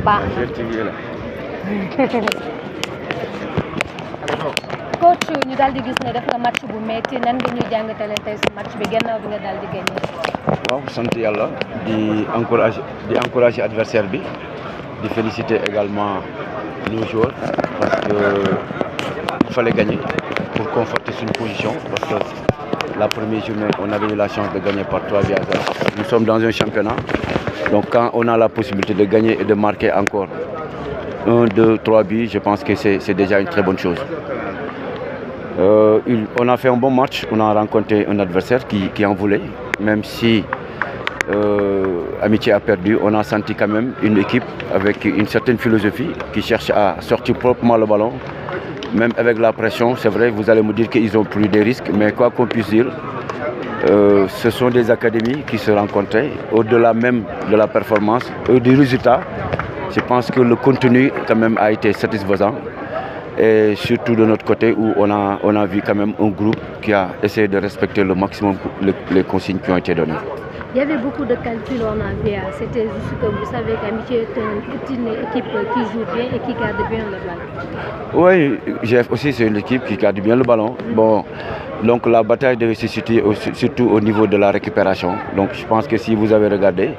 baax coach ñu daal di gis ne def nga match bu metti nan nga ñuy jàngatale tey sa match bi gannaaw bi nga daal di gagné. waaw sant yàlla di encourager adversaire bi di féliciter également nos joueurs parce que il fallait gagner pour conforter une position parce que la première journée on avait eu la chance de gagner par 3 buts à 0. Nous sommes dans un championnat donc quand on a la possibilité de gagner et de marquer encore 1, 2, 3 buts, je pense que c'est déjà une très bonne chose. On a fait un bon match, on a rencontré un adversaire qui en voulait, même si Amitié a perdu, on a senti quand même une équipe avec une certaine philosophie qui cherche à sortir proprement le ballon, même avec la pression. C'est vrai, vous allez me dire qu'ils ont pris des risques, mais quoi qu'on puisse dire, ce sont des académies qui se rencontraient, au-delà même de la performance, du résultat. Je pense que le contenu quand même a été satisfaisant. Et surtout de notre côté où on a vu quand même un groupe qui a essayé de respecter le maximum les consignes qui ont été données. Il y avait beaucoup de calculs en AVA. C'était juste que vous savez qu'Amitié est une équipe qui joue bien et qui garde bien le ballon. Oui, GF aussi c'est une équipe qui garde bien le ballon. Bon, donc la bataille devait se situer surtout au niveau de la récupération. Donc je pense que si vous avez regardé,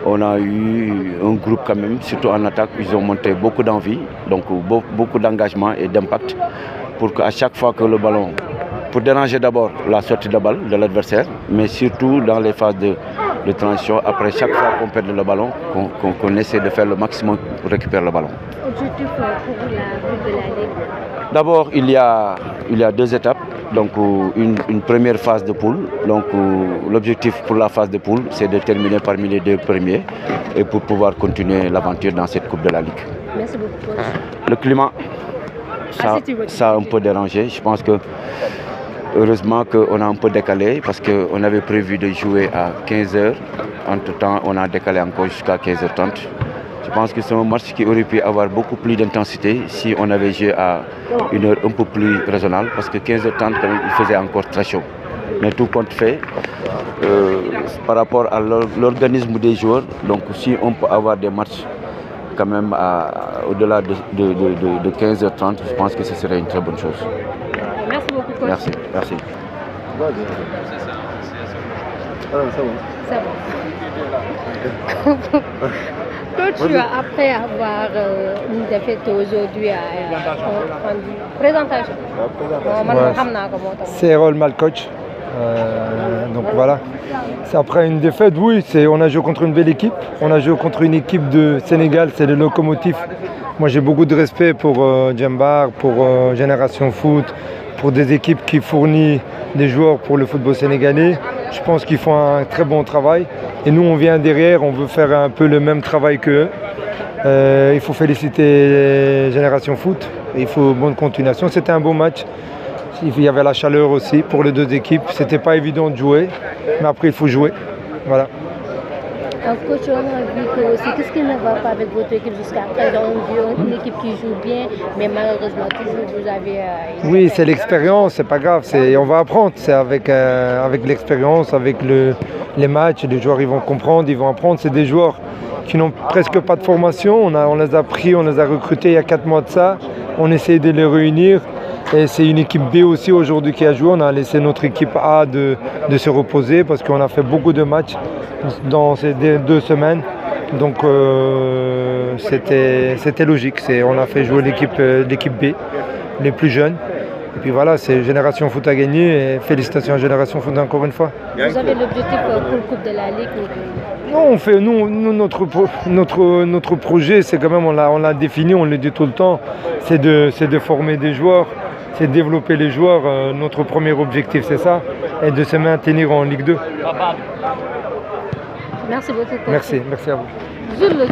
on a eu un groupe quand même, surtout en attaque, ils ont montré beaucoup d'envie, donc beaucoup d'engagement et d'impact pour qu'à chaque fois que le ballon, pour déranger d'abord la sortie de balle de l'adversaire, mais surtout dans les phases de transition, après chaque fois qu'on perd le ballon, qu'on essaie de faire le maximum pour récupérer le ballon. Objectif pour la Coupe de la Ligue? D'abord, il y a 2 étapes. Donc une première phase de poule. Donc l'objectif pour la phase de poule, c'est de terminer parmi les 2 premiers et pour pouvoir continuer l'aventure dans cette Coupe de la Ligue. Merci beaucoup, coach. Le climat, ça a un peu dérangé. Je pense que heureusement qu'on a un peu décalé parce qu'on avait prévu de jouer à 15h. Entre-temps, on a décalé encore jusqu'à 15h30. Je pense que c'est un match qui aurait pu avoir beaucoup plus d'intensité si on avait joué à une heure un peu plus raisonnable parce que 15h30 il faisait encore très chaud. Mais tout compte fait, par rapport à l'organisme des joueurs, donc si on peut avoir des matchs quand même au-delà de 15h30, je pense que ce serait une très bonne chose. Merci beaucoup, coach. Merci. C'est bon. Coach, après avoir une défaite aujourd'hui à présentation. C'est Errol Malcoach. Donc voilà. C'est après une défaite, oui, on a joué contre une belle équipe. On a joué contre une équipe de Sénégal, c'est le Locomotive. Moi j'ai beaucoup de respect pour Djembar, pour Génération Foot, pour des équipes qui fournissent des joueurs pour le football sénégalais. Je pense qu'ils font un très bon travail. Et nous, on vient derrière, on veut faire un peu le même travail qu'eux. Il faut féliciter Génération Foot. Il faut bonne continuation. C'était un beau match. Il y avait la chaleur aussi pour les 2 équipes. C'était pas évident de jouer, mais après il faut jouer. Voilà. Coach, on a vu que aussi, qu'est-ce qui ne va pas avec votre équipe jusqu'à présent? On dit une équipe qui joue bien, mais malheureusement, toujours vous avez... Oui, c'est l'expérience, c'est pas grave, on va apprendre. C'est avec l'expérience, avec les matchs, les joueurs ils vont comprendre, ils vont apprendre. C'est des joueurs qui n'ont presque pas de formation. On les a pris, on les a recrutés il y a 4 mois de ça. On essaie de les réunir. Et c'est une équipe B aussi aujourd'hui qui a joué. On a laissé notre équipe A de se reposer parce qu'on a fait beaucoup de matchs dans ces 2 semaines. Donc c'était logique. On a fait jouer l'équipe B, les plus jeunes. Et puis voilà, c'est Génération Foot à gagner et félicitations à Génération Foot encore une fois. Vous avez l'objectif pour la Coupe de la Ligue? Non, notre projet, c'est quand même, on l'a défini, on le dit tout le temps, c'est de former des joueurs, c'est de développer les joueurs. Notre premier objectif, c'est ça, et de se maintenir en Ligue 2. Merci beaucoup. Merci à vous. Jules.